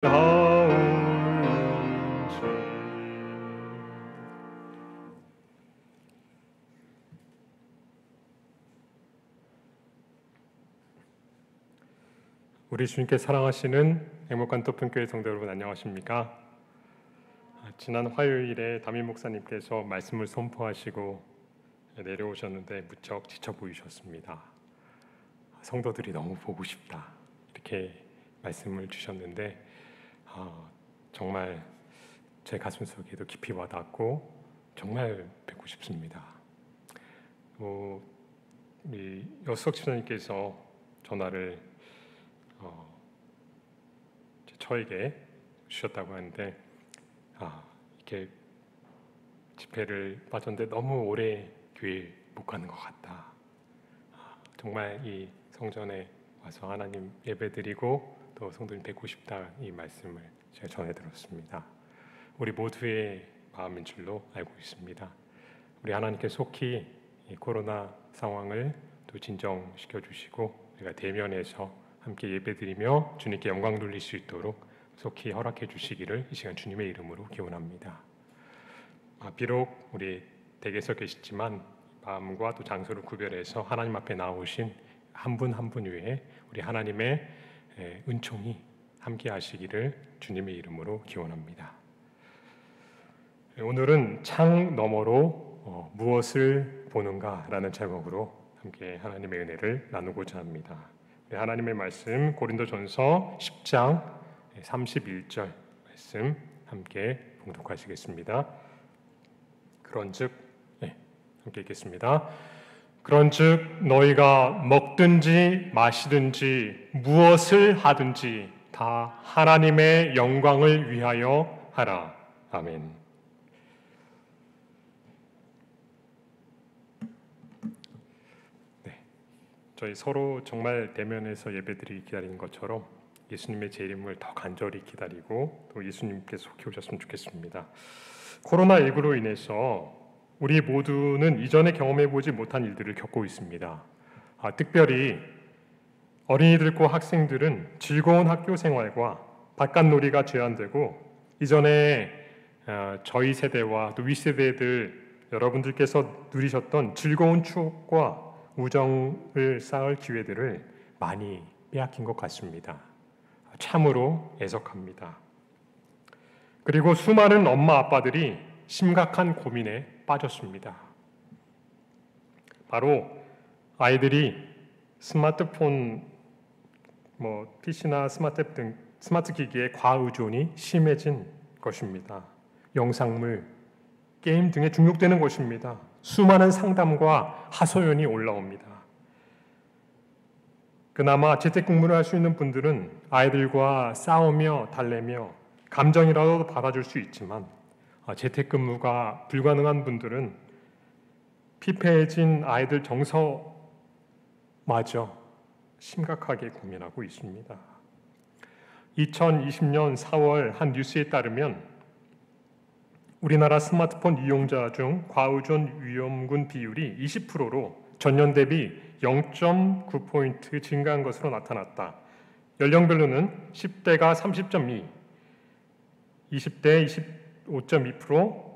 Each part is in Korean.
하온지 우리 주님께 사랑하시는 행복한 토픈교회 성도 여러분, 안녕하십니까? 지난 화요일에 담임 목사님께서 말씀을 선포하시고 내려오셨는데 무척 지쳐 보이셨습니다. 성도들이 너무 보고 싶다, 이렇게 말씀을 주셨는데 정말 제 가슴속에도 깊이 와닿고 정말 뵙고 싶습니다. 우리 여수석 집사님께서 전화를 저에게 주셨다고 하는데 이렇게 집회를 빠졌는데 너무 오래 교회 못 가는 것 같다. 정말 이 성전에 와서 하나님 예배드리고 또 성도님 뵙고 싶다, 이 말씀을 제가 전해 들었습니다. 우리 모두의 마음인 줄로 알고 있습니다. 우리 하나님께 속히 이 코로나 상황을 또 진정시켜 주시고 우리가 대면해서 함께 예배드리며 주님께 영광 돌릴 수 있도록 속히 허락해 주시기를 이 시간 주님의 이름으로 기원합니다. 비록 우리 댁에서 계시지만 마음과 또 장소를 구별해서 하나님 앞에 나오신 한 분 한 분 위에 우리 하나님의 은총이 함께 하시기를 주님의 이름으로 기원합니다. 오늘은 창 너머로 무엇을 보는가라는 제목으로 함께 하나님의 은혜를 나누고자 합니다. 하나님의 말씀 고린도전서 10장 31절 말씀 함께 봉독하시겠습니다. 그런즉 함께 읽겠습니다. 그런즉 너희가 먹든지 마시든지 무엇을 하든지 다 하나님의 영광을 위하여 하라. 아멘. 저희 서로 정말 대면에서 예배드리기 기다리는 것처럼 예수님의 재림을 더 간절히 기다리고 또 예수님께 속히 오셨으면 좋겠습니다. 코로나19로 인해서 우리 모두는 이전에 경험해보지 못한 일들을 겪고 있습니다. 특별히 어린이들과 학생들은 즐거운 학교 생활과 바깥놀이가 제한되고 이전에 저희 세대와 또 윗세대들 여러분들께서 누리셨던 즐거운 추억과 우정을 쌓을 기회들을 많이 빼앗긴 것 같습니다. 참으로 애석합니다. 그리고 수많은 엄마 아빠들이 심각한 고민에 빠졌습니다. 바로 아이들이 스마트폰, PC나 스마트앱 등 스마트 기기의 과의존이 심해진 것입니다. 영상물, 게임 등에 중독되는 것입니다. 수많은 상담과 하소연이 올라옵니다. 그나마 재택근무를 할 수 있는 분들은 아이들과 싸우며 달래며 감정이라도 받아줄 수 있지만 재택근무가 불가능한 분들은 피폐해진 아이들 정서마저 심각하게 고민하고 있습니다. 2020년 4월 한 뉴스에 따르면 우리나라 스마트폰 이용자 중 과의존 위험군 비율이 20%로 전년 대비 0.9포인트 증가한 것으로 나타났다. 연령별로는 10대가 30.2, 20대 25.2%,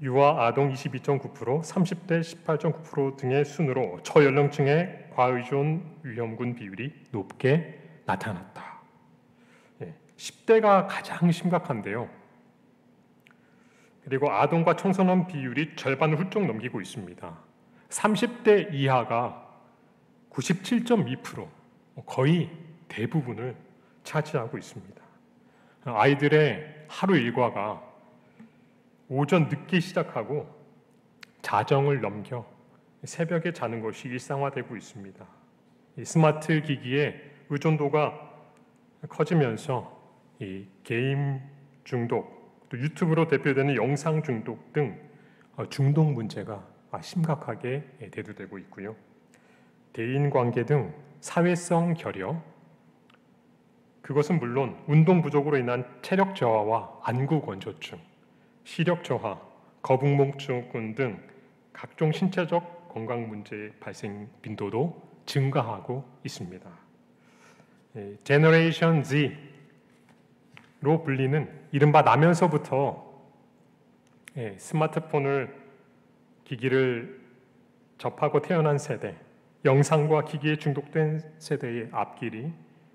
유아 아동 22.9%, 30대 18.9% 등의 순으로 저연령층의 과의존 위험군 비율이 높게 나타났다. 10대가 가장 심각한데요. 그리고 아동과 청소년 비율이 절반을 훌쩍 넘기고 있습니다. 30대 이하가 97.2%, 거의 대부분을 차지하고 있습니다. 아이들의 하루 일과가 오전 늦게 시작하고 자정을 넘겨 새벽에 자는 것이 일상화되고 있습니다. 이 스마트 기기의 의존도가 커지면서 이 게임 중독, 또 유튜브로 대표되는 영상 중독 등 중독 문제가 심각하게 대두되고 있고요. 대인관계 등 사회성 결여, 그것은 물론 운동 부족으로 인한 체력 저하와 안구 건조증, 시력 저하, 거북목증후군 등 각종 신체적 건강 문제 발생 빈도도 증가하고 있습니다. 제너레이션 Z, 불리는 이른바 나면서부터 스마트폰을 기기를 접하고 태어난 세대, 영상과 기기에 중독된 세대의 앞길이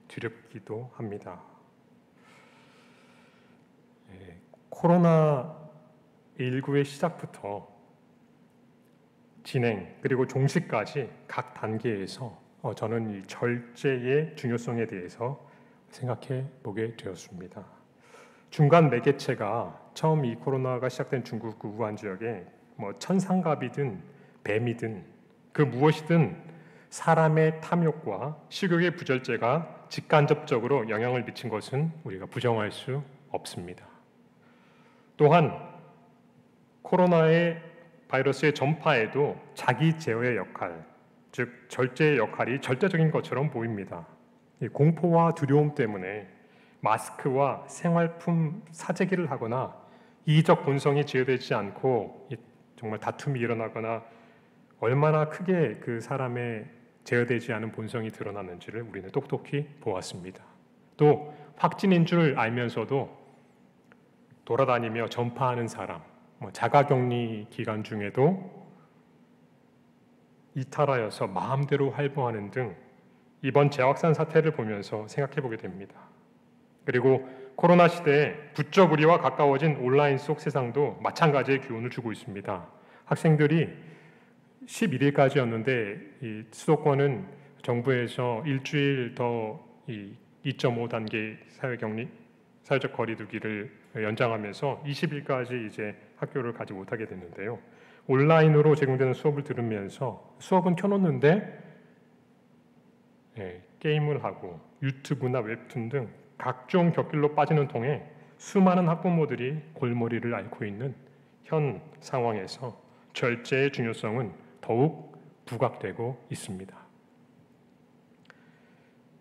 두렵기도 합니다. 코로나19의 시작부터 진행 그리고 종식까지 각 단계에서 저는 이 절제의 중요성에 대해서 생각해 보게 되었습니다. 중간 매개체가 처음 이 코로나가 시작된 중국 우한 지역에 천상갑이든 뱀이든 그 무엇이든 사람의 탐욕과 식욕의 부절제가 직간접적으로 영향을 미친 것은 우리가 부정할 수 없습니다. 또한 코로나의 바이러스의 전파에도 자기 제어의 역할, 즉 절제의 역할이 절대적인 것처럼 보입니다. 이 공포와 두려움 때문에 마스크와 생활품 사재기를 하거나 이기적 본성이 제어되지 않고 정말 다툼이 일어나거나 얼마나 크게 그 사람의 제어되지 않은 본성이 드러나는지를 우리는 똑똑히 보았습니다. 또 확진인 줄 알면서도 돌아다니며 전파하는 사람, 자가격리 기간 중에도 이탈하여서 마음대로 활보하는 등 이번 재확산 사태를 보면서 생각해 보게 됩니다. 그리고 코로나 시대에 부쩍 우리와 가까워진 온라인 속 세상도 마찬가지의 교훈을 주고 있습니다. 학생들이 11일까지였는데 이 수도권은 정부에서 일주일 더 2.5단계 사회적 거리두기를 연장하면서 20일까지 이제 학교를 가지 못하게 됐는데요. 온라인으로 제공되는 수업을 들으면서 수업은 켜놓는데 게임을 하고 유튜브나 웹툰 등 각종 곁길로 빠지는 통에 수많은 학부모들이 골머리를 앓고 있는 현 상황에서 절제의 중요성은 더욱 부각되고 있습니다.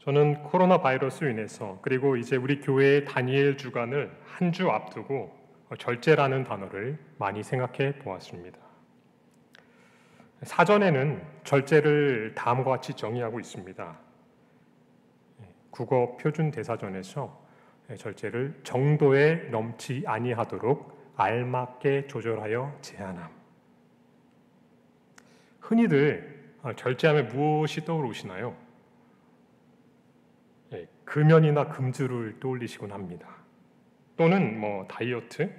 저는 코로나 바이러스로 인해서 그리고 이제 우리 교회의 다니엘 주간을 한 주 앞두고 절제라는 단어를 많이 생각해 보았습니다. 사전에는 절제를 다음과 같이 정의하고 있습니다. 국어 표준 대사전에서 절제를 정도에 넘지 아니하도록 알맞게 조절하여 제한함. 흔히들 절제하면 무엇이 떠오르시나요? 금연이나 금주를 떠올리시곤 합니다. 또는 다이어트,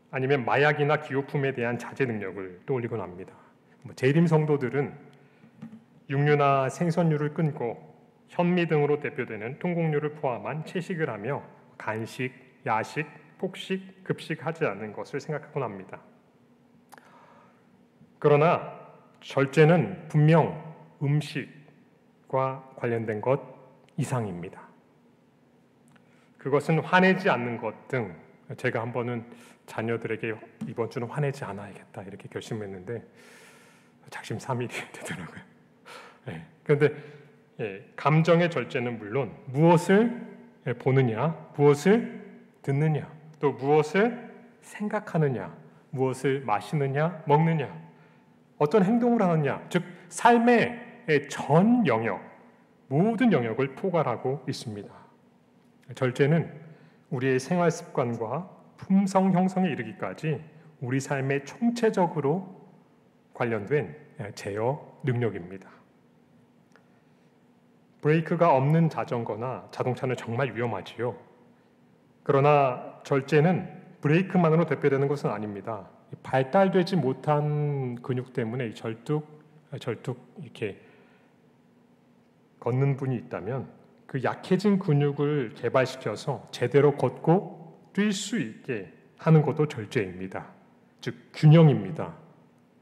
아니면 마약이나 기호품에 대한 자제 능력을 떠올리곤 합니다. 재림 성도들은 육류나 생선류를 끊고 현미 등으로 대표되는 통곡류를 포함한 채식을 하며 간식, 야식, 폭식, 급식하지 않는 것을 생각하곤 합니다. 그러나 절제는 분명 음식과 관련된 것 이상입니다. 그것은 화내지 않는 것 등 제가 한 번은 자녀들에게 이번 주는 화내지 않아야겠다 이렇게 결심했는데 작심삼일이 되더라고요. 그런데 감정의 절제는 물론 무엇을 보느냐, 무엇을 듣느냐, 또 무엇을 생각하느냐, 무엇을 마시느냐, 먹느냐, 어떤 행동을 하느냐, 즉 삶의 전 영역, 모든 영역을 포괄하고 있습니다. 절제는 우리의 생활 습관과 품성 형성에 이르기까지 우리 삶에 총체적으로 관련된 제어 능력입니다. 브레이크가 없는 자전거나 자동차는 정말 위험하지요. 그러나 절제는 브레이크만으로 대표되는 것은 아닙니다. 발달되지 못한 근육 때문에 절뚝 이렇게 걷는 분이 있다면 그 약해진 근육을 개발시켜서 제대로 걷고 뛸 수 있게 하는 것도 절제입니다. 즉 균형입니다.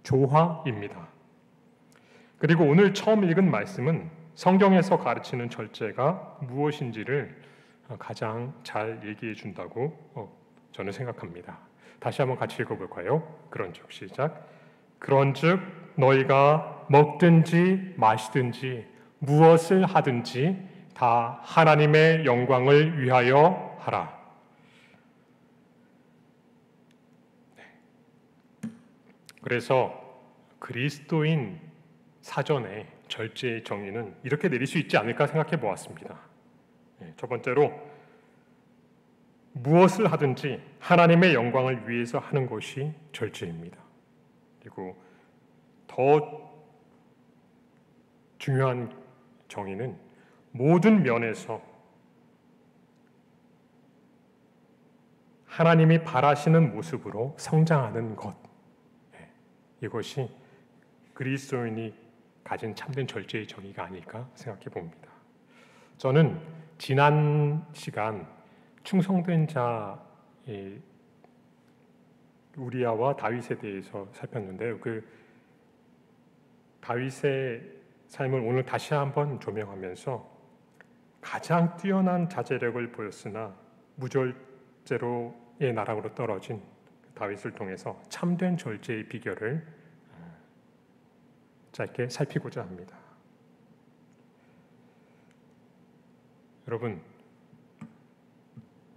조화입니다. 그리고 오늘 처음 읽은 말씀은 성경에서 가르치는 절제가 무엇인지를 가장 잘 얘기해 준다고 저는 생각합니다. 다시 한번 같이 읽어볼까요? 그런즉 시작. 그런즉 너희가 먹든지 마시든지 무엇을 하든지 다 하나님의 영광을 위하여 하라. 그래서 그리스도인 사전에 절제의 정의는 이렇게 내릴 수 있지 않을까 생각해 보았습니다. 첫 번째로 무엇을 하든지 하나님의 영광을 위해서 하는 것이 절제입니다. 그리고 더 중요한 정의는 모든 면에서 하나님이 바라시는 모습으로 성장하는 것, 이것이 그리스도인이 가진 참된 절제의 정의가 아닐까 생각해 봅니다. 저는 지난 시간 충성된 자 우리아와 다윗에 대해서 살폈는데요. 그 다윗의 삶을 오늘 다시 한번 조명하면서 가장 뛰어난 자제력을 보였으나 무절제로의 나락으로 떨어진 다윗을 통해서 참된 절제의 비결을 짧게 살피고자 합니다. 여러분,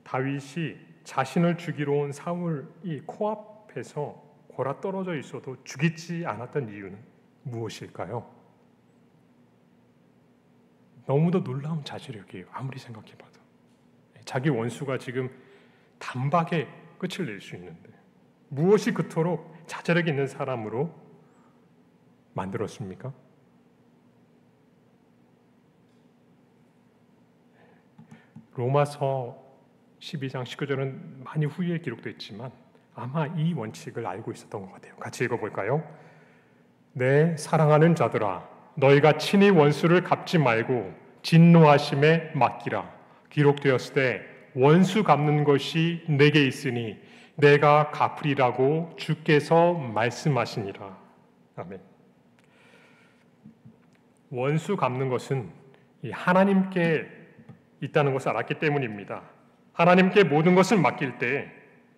다윗이 자신을 죽이러 온 사울이 코앞에서 골아 떨어져 있어도 죽이지 않았던 이유는 무엇일까요? 너무도 놀라운 자제력이에요. 아무리 생각해봐도. 자기 원수가 지금 단박에 끝을 낼 수 있는데 무엇이 그토록 자제력 있는 사람으로 만들었습니까? 로마서 12장 19절은 많이 후에 기록됐지만 아마 이 원칙을 알고 있었던 것 같아요. 같이 읽어볼까요? 내 사랑하는 자들아, 너희가 친히 원수를 갚지 말고 진노하심에 맡기라. 기록되었을 때 원수 갚는 것이 내게 있으니 내가 갚으리라고 주께서 말씀하시니라. 아멘. 원수 갚는 것은 하나님께 있다는 것을 알았기 때문입니다. 하나님께 모든 것을 맡길 때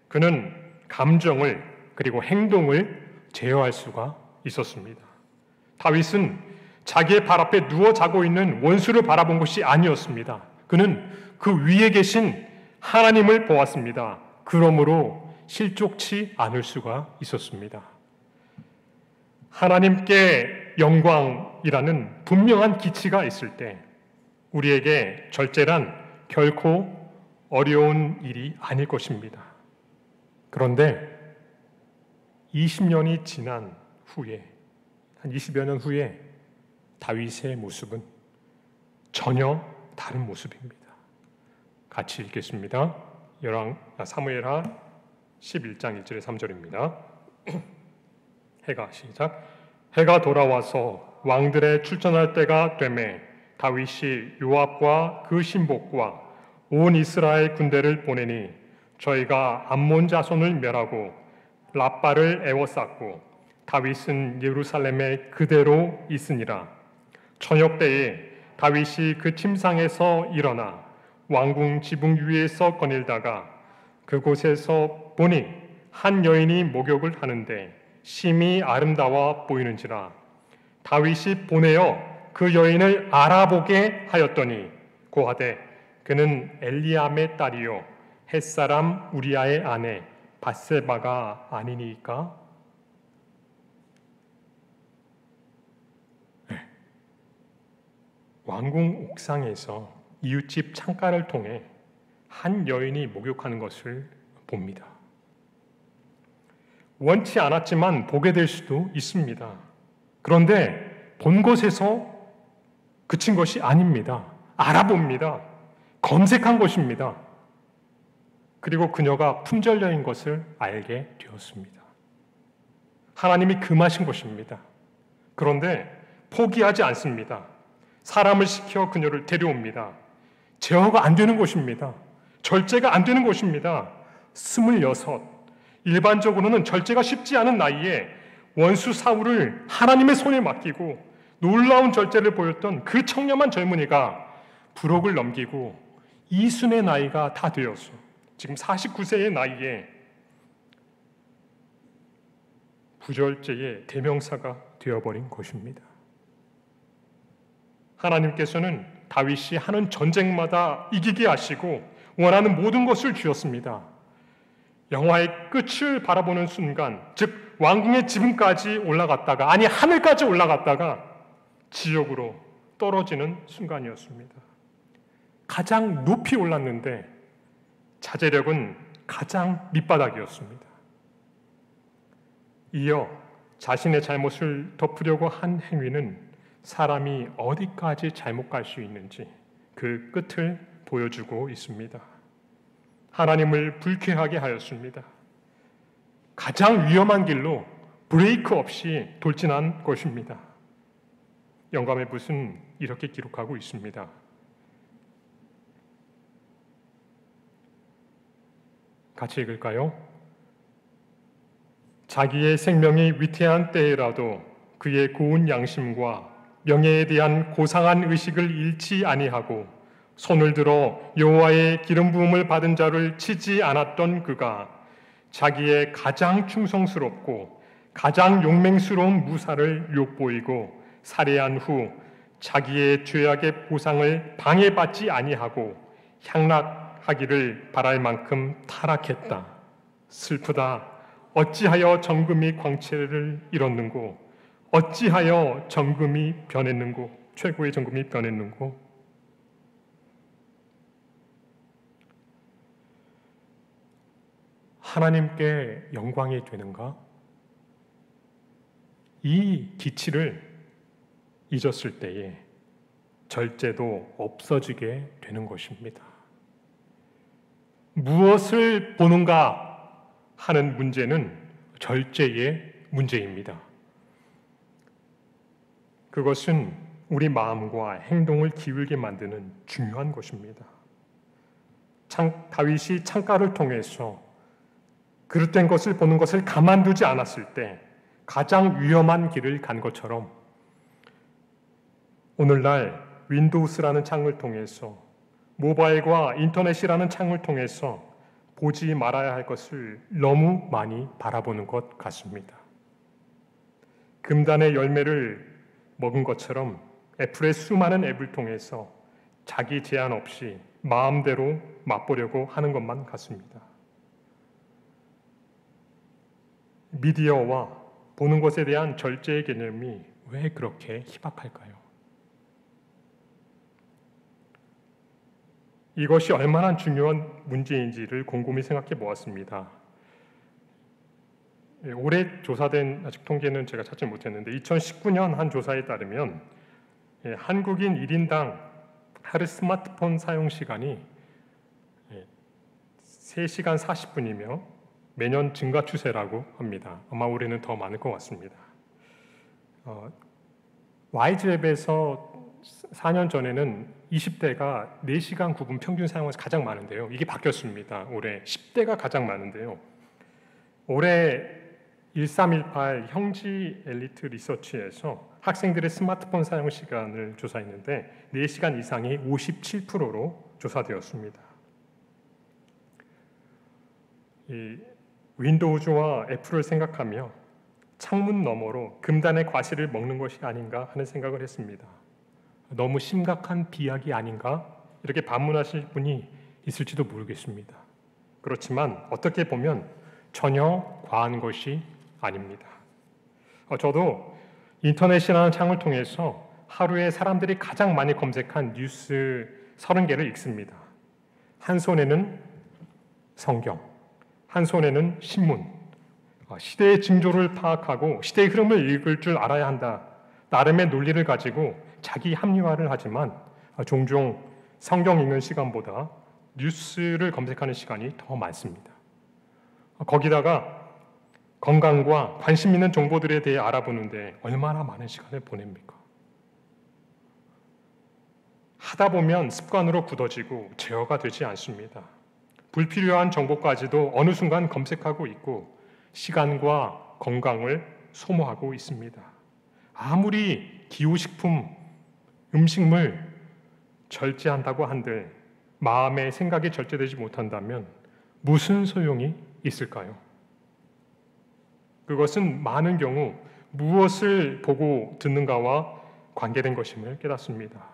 그는 감정을 그리고 행동을 제어할 수가 있었습니다. 다윗은 자기의 발 앞에 누워 자고 있는 원수를 바라본 것이 아니었습니다. 그는 그 위에 계신 하나님을 보았습니다. 그러므로 실족치 않을 수가 있었습니다. 하나님께 영광이라는 분명한 기치가 있을 때 우리에게 절제란 결코 어려운 일이 아닐 것입니다. 그런데 20년이 지난 후에, 한 20여 년 후에 다윗의 모습은 전혀 다른 모습입니다. 같이 읽겠습니다. 사무엘하 11장 1절에 3절입니다. 시작. 해가 돌아와서 왕들의 출전할 때가 되매 다윗이 요압과 그 신복과 온 이스라엘 군대를 보내니 저희가 암몬 자손을 멸하고 랍바를 에워쌌고 다윗은 예루살렘에 그대로 있으니라. 저녁 때에 다윗이 그 침상에서 일어나 왕궁 지붕 위에서 거닐다가 그곳에서 보니 한 여인이 목욕을 하는데 심히 아름다워 보이는지라. 다윗이 보내어 그 여인을 알아보게 하였더니 고하되 그는 엘리암의 딸이요 햇사람 우리아의 아내 밧세바가 아니니까. 왕궁 옥상에서 이웃집 창가를 통해 한 여인이 목욕하는 것을 봅니다. 원치 않았지만 보게 될 수도 있습니다. 그런데 본 것에서 그친 것이 아닙니다. 알아봅니다. 검색한 것입니다. 그리고 그녀가 품절녀인 것을 알게 되었습니다. 하나님이 금하신 것입니다. 그런데 포기하지 않습니다. 사람을 시켜 그녀를 데려옵니다. 제어가 안 되는 것입니다. 절제가 안 되는 것입니다. 26, 일반적으로는 절제가 쉽지 않은 나이에 원수 사울을 하나님의 손에 맡기고 놀라운 절제를 보였던 그 청렴한 젊은이가 부록을 넘기고 이순의 나이가 다 되어서 지금 49세의 나이에 부절제의 대명사가 되어버린 것입니다. 하나님께서는 다윗이 하는 전쟁마다 이기게 하시고 원하는 모든 것을 주었습니다. 영화의 끝을 바라보는 순간, 즉 왕궁의 지붕까지 올라갔다가, 아니 하늘까지 올라갔다가 지옥으로 떨어지는 순간이었습니다. 가장 높이 올랐는데 자제력은 가장 밑바닥이었습니다. 이어 자신의 잘못을 덮으려고 한 행위는 사람이 어디까지 잘못 갈 수 있는지 그 끝을 보여주고 있습니다. 하나님을 불쾌하게 하였습니다. 가장 위험한 길로 브레이크 없이 돌진한 것입니다. 영감의 붓은 이렇게 기록하고 있습니다. 같이 읽을까요? 자기의 생명이 위태한 때에라도 그의 고운 양심과 명예에 대한 고상한 의식을 잃지 아니하고 손을 들어 여호와의 기름 부음을 받은 자를 치지 않았던 그가 자기의 가장 충성스럽고 가장 용맹스러운 무사를 욕보이고 살해한 후 자기의 죄악의 보상을 방해받지 아니하고 향락하기를 바랄 만큼 타락했다. 슬프다. 어찌하여 정금이 광채를 잃었는고? 어찌하여 정금이 변했는고? 최고의 정금이 변했는고? 하나님께 영광이 되는가? 이 기치를 잊었을 때에 절제도 없어지게 되는 것입니다. 무엇을 보는가 하는 문제는 절제의 문제입니다. 그것은 우리 마음과 행동을 기울게 만드는 중요한 것입니다. 다윗이 창가를 통해서 그릇된 것을 보는 것을 가만두지 않았을 때 가장 위험한 길을 간 것처럼 오늘날 윈도우스라는 창을 통해서 모바일과 인터넷이라는 창을 통해서 보지 말아야 할 것을 너무 많이 바라보는 것 같습니다. 금단의 열매를 먹은 것처럼 애플의 수많은 앱을 통해서 자기 제한 없이 마음대로 맛보려고 하는 것만 같습니다. 미디어와 보는 것에 대한 절제의 개념이 왜 그렇게 희박할까요? 이것이 얼마나 중요한 문제인지를 곰곰이 생각해 보았습니다. 올해 조사된 아직 통계는 제가 찾지 못했는데 2019년 한 조사에 따르면 한국인 1인당 하루 스마트폰 사용 시간이 3시간 40분이며 매년 증가 추세라고 합니다. 아마 올해는 더 많을 것 같습니다. 와이즈앱에서 4년 전에는 20대가 4시간 9분 평균 사용해서 가장 많은데요. 이게 바뀌었습니다. 올해 10대가 가장 많은데요. 올해 1318 형지 엘리트 리서치에서 학생들의 스마트폰 사용 시간을 조사했는데 4시간 이상이 57%로 조사되었습니다. 이 윈도우즈와 애플을 생각하며 창문 너머로 금단의 과실을 먹는 것이 아닌가 하는 생각을 했습니다. 너무 심각한 비약이 아닌가? 이렇게 반문하실 분이 있을지도 모르겠습니다. 그렇지만 어떻게 보면 전혀 과한 것이 아닙니다. 저도 인터넷이라는 창을 통해서 하루에 사람들이 가장 많이 검색한 뉴스 30개를 읽습니다. 한 손에는 성경, 한 손에는 신문, 시대의 징조를 파악하고 시대의 흐름을 읽을 줄 알아야 한다. 나름의 논리를 가지고 자기 합리화를 하지만 종종 성경 읽는 시간보다 뉴스를 검색하는 시간이 더 많습니다. 거기다가 건강과 관심 있는 정보들에 대해 알아보는데 얼마나 많은 시간을 보냅니까? 하다 보면 습관으로 굳어지고 제어가 되지 않습니다. 불필요한 정보까지도 어느 순간 검색하고 있고 시간과 건강을 소모하고 있습니다. 아무리 기호식품, 음식물 절제한다고 한들 마음의 생각이 절제되지 못한다면 무슨 소용이 있을까요? 그것은 많은 경우 무엇을 보고 듣는가와 관계된 것임을 깨닫습니다.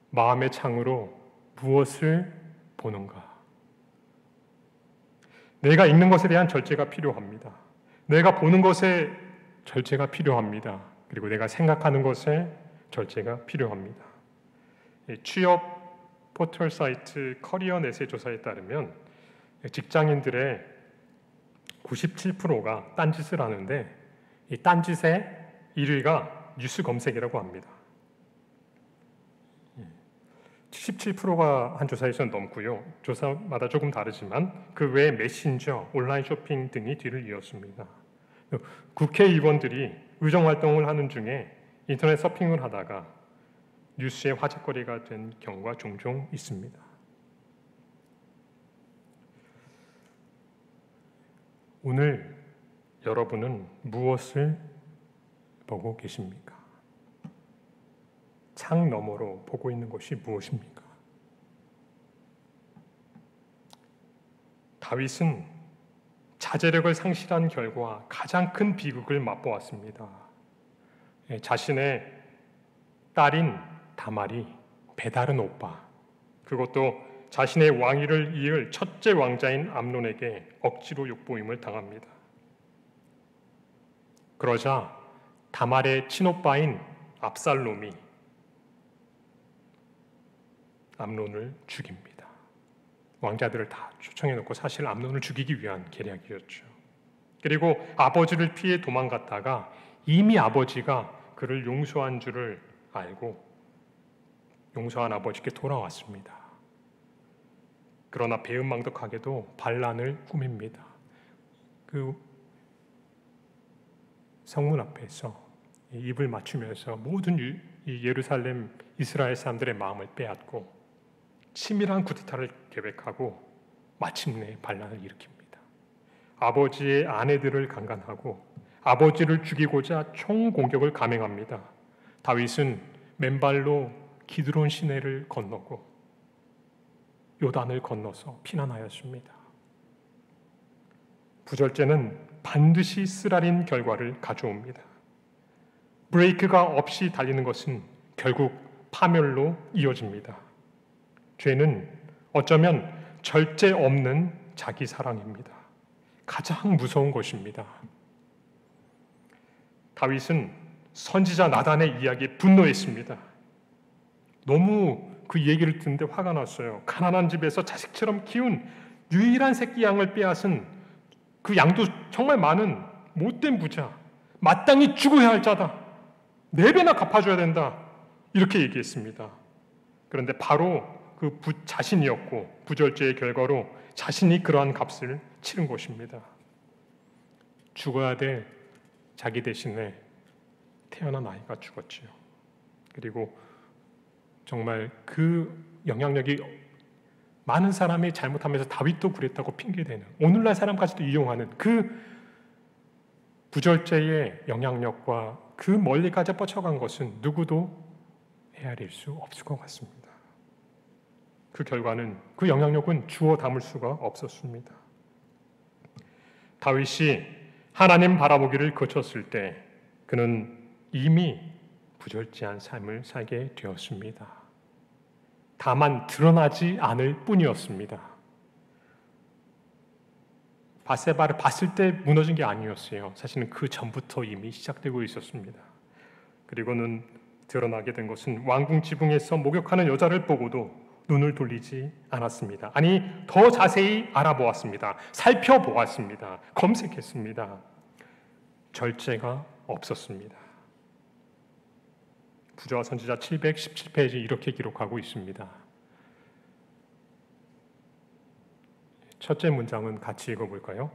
마음의 창으로 무엇을 보는가? 내가 읽는 것에 대한 절제가 필요합니다. 내가 보는 것에 절제가 필요합니다. 그리고 내가 생각하는 것에 절제가 필요합니다. 취업 포털 사이트 커리어넷의 조사에 따르면 직장인들의 97%가 딴짓을 하는데 이 딴짓의 1위가 뉴스 검색이라고 합니다. 77%가 한 조사에서는 넘고요. 조사마다 조금 다르지만 그 외에 메신저, 온라인 쇼핑 등이 뒤를 이었습니다. 국회의원들이 의정활동을 하는 중에 인터넷 서핑을 하다가 뉴스의 화제거리가 된 경우가 종종 있습니다. 오늘 여러분은 무엇을 보고 계십니까? 창 너머로 보고 있는 것이 무엇입니까? 다윗은 자제력을 상실한 결과 가장 큰 비극을 맛보았습니다. 자신의 딸인 다말이 배다른 오빠, 그것도 자신의 왕위를 이을 첫째 왕자인 암논에게 억지로 욕보임을 당합니다. 그러자 다말의 친오빠인 압살롬이 암논을 죽입니다. 왕자들을 다 초청해놓고 사실 암논을 죽이기 위한 계략이었죠. 그리고 아버지를 피해 도망갔다가 이미 아버지가 그를 용서한 줄을 알고 용서한 아버지께 돌아왔습니다. 그러나 배은망덕하게도 반란을 꾸밉니다. 그 성문 앞에서 입을 맞추면서 모든 이 예루살렘 이스라엘 사람들의 마음을 빼앗고 치밀한 쿠데타를 계획하고 마침내 반란을 일으킵니다. 아버지의 아내들을 강간하고 아버지를 죽이고자 총공격을 감행합니다. 다윗은 맨발로 기드론 시내를 건너고 요단을 건너서 피난하였습니다. 부절제는 반드시 쓰라린 결과를 가져옵니다. 브레이크가 없이 달리는 것은 결국 파멸로 이어집니다. 죄는 어쩌면 절제 없는 자기 사랑입니다. 가장 무서운 것입니다. 다윗은 선지자 나단의 이야기에 분노했습니다. 너무 그 얘기를 듣는데 화가 났어요. 가난한 집에서 자식처럼 키운 유일한 새끼 양을 빼앗은 그 양도 정말 많은 못된 부자, 마땅히 죽어야 할 자다. 4배나 갚아줘야 된다. 이렇게 얘기했습니다. 그런데 바로 그 자신이었고 부절제의 결과로 자신이 그러한 값을 치른 것입니다. 죽어야 될 자기 대신에 태어난 아이가 죽었지요. 그리고 정말 그 영향력이 많은 사람이 잘못하면서 다윗도 그랬다고 핑계대는, 오늘날 사람까지도 이용하는 그 부절제의 영향력과 그 멀리까지 뻗쳐간 것은 누구도 헤아릴 수 없을 것 같습니다. 그 결과는, 그 영향력은 주워 담을 수가 없었습니다. 다윗이 하나님 바라보기를 거쳤을 때 그는 이미 부절제한 삶을 살게 되었습니다. 다만 드러나지 않을 뿐이었습니다. 바세바를 봤을 때 무너진 게 아니었어요. 사실은 그 전부터 이미 시작되고 있었습니다. 그리고는 드러나게 된 것은 왕궁 지붕에서 목욕하는 여자를 보고도 눈을 돌리지 않았습니다. 아니, 더 자세히 알아보았습니다. 살펴보았습니다. 검색했습니다. 절제가 없었습니다. 부조와 선지자 717페이지 이렇게 기록하고 있습니다. 첫째 문장은 같이 읽어볼까요?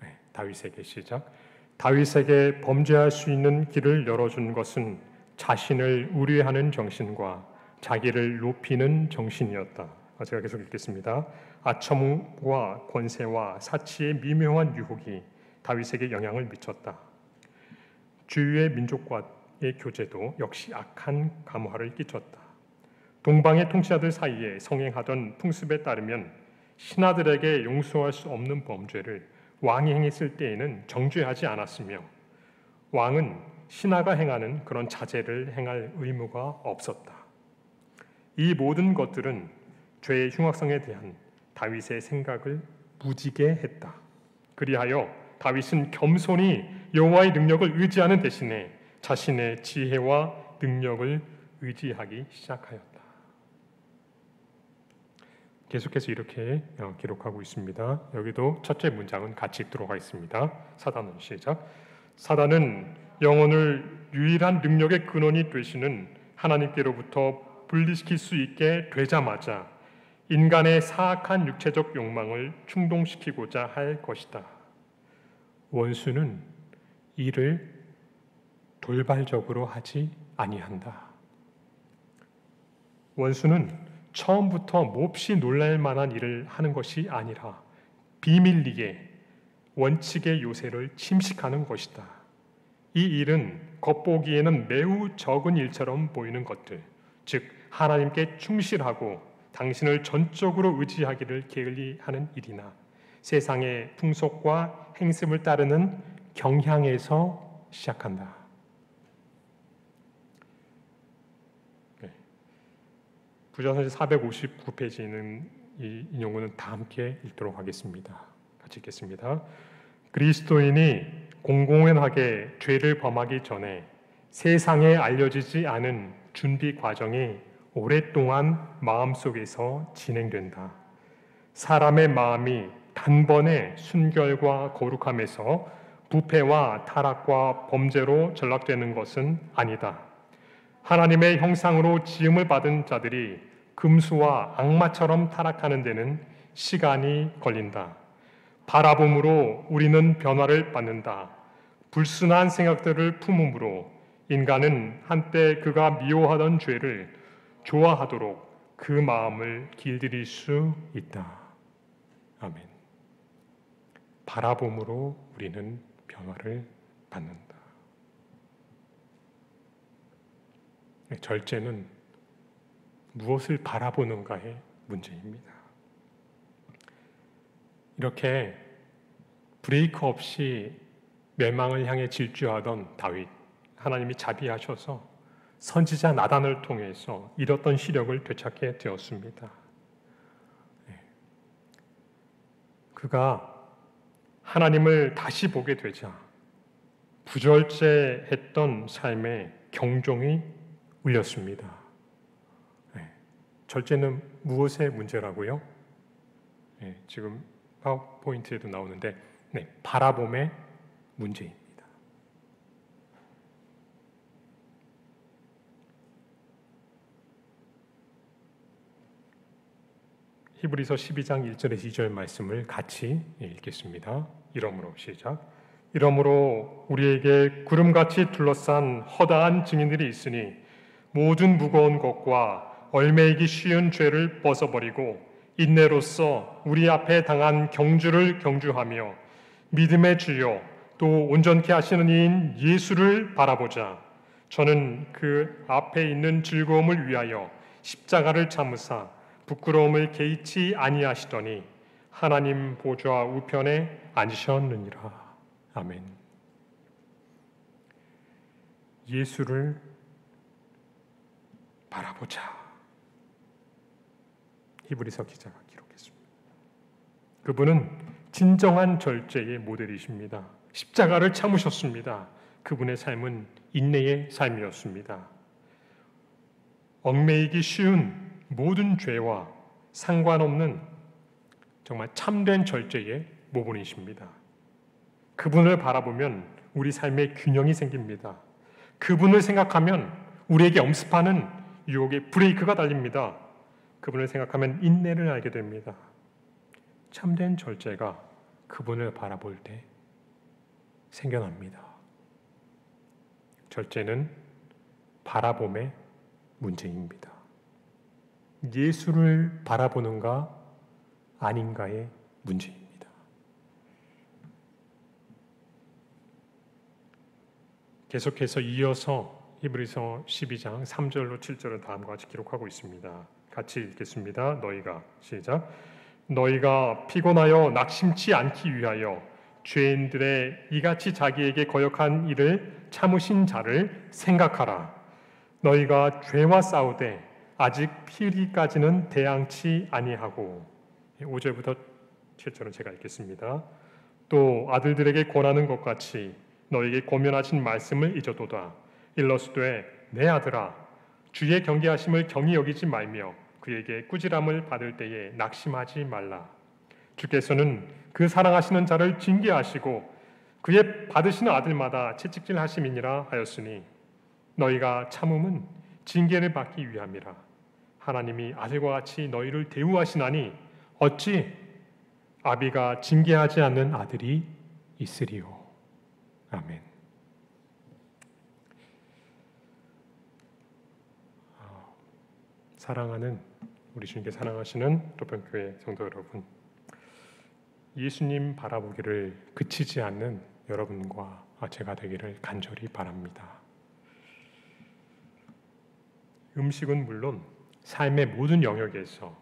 네, 다윗에게 시작. 다윗에게 범죄할 수 있는 길을 열어준 것은 자신을 우려하는 정신과 자기를 높이는 정신이었다. 제가 계속 읽겠습니다. 아첨과 권세와 사치의 미묘한 유혹이 다윗에게 영향을 미쳤다. 주위의 민족과의 교제도 역시 악한 감화를 끼쳤다. 동방의 통치자들 사이에 성행하던 풍습에 따르면 신하들에게 용서할 수 없는 범죄를 왕이 행했을 때에는 정죄하지 않았으며 왕은 신하가 행하는 그런 자제를 행할 의무가 없었다. 이 모든 것들은 죄의 흉악성에 대한 다윗의 생각을 무지게 했다. 그리하여 다윗은 겸손히 여호와의 능력을 의지하는 대신에 자신의 지혜와 능력을 의지하기 시작하였다. 계속해서 이렇게 기록하고 있습니다. 여기도 첫째 문장은 같이 읽도록 하겠습니다. 사단은 시작. 사단은 영혼을 유일한 능력의 근원이 되시는 하나님께로부터 분리시킬 수 있게 되자마자 인간의 사악한 육체적 욕망을 충동시키고자 할 것이다. 원수는 이를 돌발적으로 하지 아니한다. 원수는 처음부터 몹시 놀랄 만한 일을 하는 것이 아니라 비밀리에 원칙의 요새를 침식하는 것이다. 이 일은 겉보기에는 매우 적은 일처럼 보이는 것들, 즉 하나님께 충실하고 당신을 전적으로 의지하기를 게을리하는 일이나 세상의 풍속과 행습을 따르는 경향에서 시작한다. 부자선지 459페이지는 이 인용문은 다 함께 읽도록 하겠습니다. 같이 읽겠습니다. 그리스도인이 공공연하게 죄를 범하기 전에 세상에 알려지지 않은 준비 과정이 오랫동안 마음속에서 진행된다. 사람의 마음이 단번에 순결과 거룩함에서 부패와 타락과 범죄로 전락되는 것은 아니다. 하나님의 형상으로 지음을 받은 자들이 금수와 악마처럼 타락하는 데는 시간이 걸린다. 바라봄으로 우리는 변화를 받는다. 불순한 생각들을 품음으로 인간은 한때 그가 미워하던 죄를 좋아하도록 그 마음을 길들일 수 있다. 아멘. 바라봄으로 우리는 변화를 받는다. 절제는 무엇을 바라보는가의 문제입니다. 이렇게 브레이크 없이 멸망을 향해 질주하던 다윗, 하나님이 자비하셔서 선지자 나단을 통해서 잃었던 시력을 되찾게 되었습니다. 그가 하나님을 다시 보게 되자 부절제했던 삶에 경종이 울렸습니다. 절제는 무엇의 문제라고요? 지금 파워포인트에도 나오는데 바라봄의 문제입니다. 히브리서 12장 1절에서 2절 말씀을 같이 읽겠습니다. 이러므로 시작. 이러므로 우리에게 구름같이 둘러싼 허다한 증인들이 있으니 모든 무거운 것과 얽매이기 쉬운 죄를 벗어버리고 인내로써 우리 앞에 당한 경주를 경주하며 믿음의 주요 또 온전케 하시는 이인 예수를 바라보자. 저는 그 앞에 있는 즐거움을 위하여 십자가를 참으사 부끄러움을 개의치 아니하시더니 하나님 보좌 우편에 앉으셨느니라. 아멘. 예수를 바라보자. 히브리서 기자가 기록했습니다. 그분은 진정한 절제의 모델이십니다. 십자가를 참으셨습니다. 그분의 삶은 인내의 삶이었습니다. 얽매이기 쉬운 모든 죄와 상관없는 정말 참된 절제의 모본이십니다. 그분을 바라보면 우리 삶에 균형이 생깁니다. 그분을 생각하면 우리에게 엄습하는 유혹의 브레이크가 달립니다. 그분을 생각하면 인내를 알게 됩니다. 참된 절제가 그분을 바라볼 때 생겨납니다. 절제는 바라봄의 문제입니다. 예수를 바라보는가 아닌가의 문제입니다. 계속해서 이어서 히브리서 12장 3절로 7절은 다음과 같이 기록하고 있습니다. 같이 읽겠습니다. 너희가 시작. 너희가 피곤하여 낙심치 않기 위하여 죄인들의 이같이 자기에게 거역한 일을 참으신 자를 생각하라. 너희가 죄와 싸우되 아직 피 흘리기까지는 대항치 아니하고 5절부터 7절은 제가 읽겠습니다. 또 아들들에게 권하는 것 같이 너희에게 권면하신 말씀을 잊어도다. 일러스되 내 아들아 주의 경계하심을 경히 여기지 말며 그에게 꾸지람을 받을 때에 낙심하지 말라. 주께서는 그 사랑하시는 자를 징계하시고 그의 받으시는 아들마다 채찍질하심이니라 하였으니 너희가 참음은 징계를 받기 위함이라. 하나님이 아들과 같이 너희를 대우하시나니 어찌 아비가 징계하지 않는 아들이 있으리요. 아멘. 사랑하는 우리 주님께 사랑하시는 로변교회 성도 여러분, 예수님 바라보기를 그치지 않는 여러분과 제가 되기를 간절히 바랍니다. 음식은 물론 삶의 모든 영역에서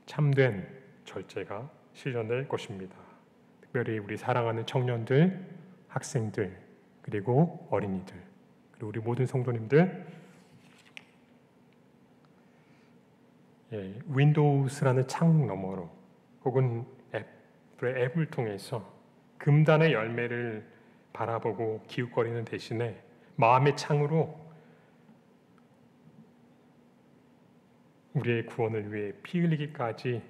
참된 절제가 실현될 것입니다. 특별히 우리 사랑하는 청년들, 학생들, 그리고 어린이들, 그리고 우리 모든 성도님들, 윈도우스라는 창 너머로 혹은 앱을 통해서 금단의 열매를 바라보고 기웃거리는 대신에 마음의 창으로 우리의 구원을 위해 피 흘리기까지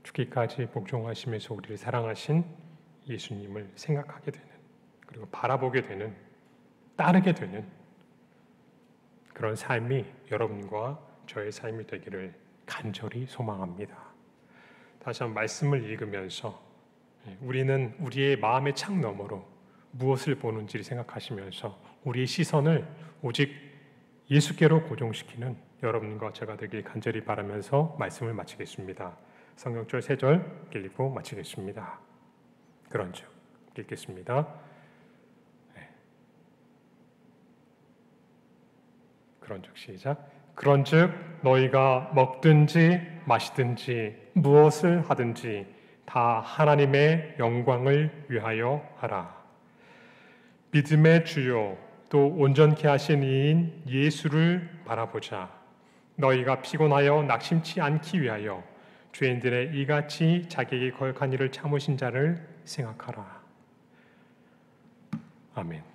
죽기까지 복종하시면서 우리를 사랑하신 예수님을 생각하게 되는, 그리고 바라보게 되는, 따르게 되는 그런 삶이 여러분과 저의 삶이 되기를 간절히 소망합니다. 다시 한번 말씀을 읽으면서 우리는 우리의 마음의 창 너머로 무엇을 보는지를 생각하시면서 우리의 시선을 오직 예수께로 고정시키는 여러분과 제가 되길 간절히 바라면서 말씀을 마치겠습니다. 성경절 3절 읽고 마치겠습니다. 그런즉 읽겠습니다. 그런즉 시작. 그런즉 너희가 먹든지 마시든지 무엇을 하든지 다 하나님의 영광을 위하여 하라. 믿음의 주요 또 온전케 하신 이인 예수를 바라보자. 너희가 피곤하여 낙심치 않기 위하여 죄인들의 이같이 자기에게 거역한 일을 참으신 자를 생각하라. 아멘.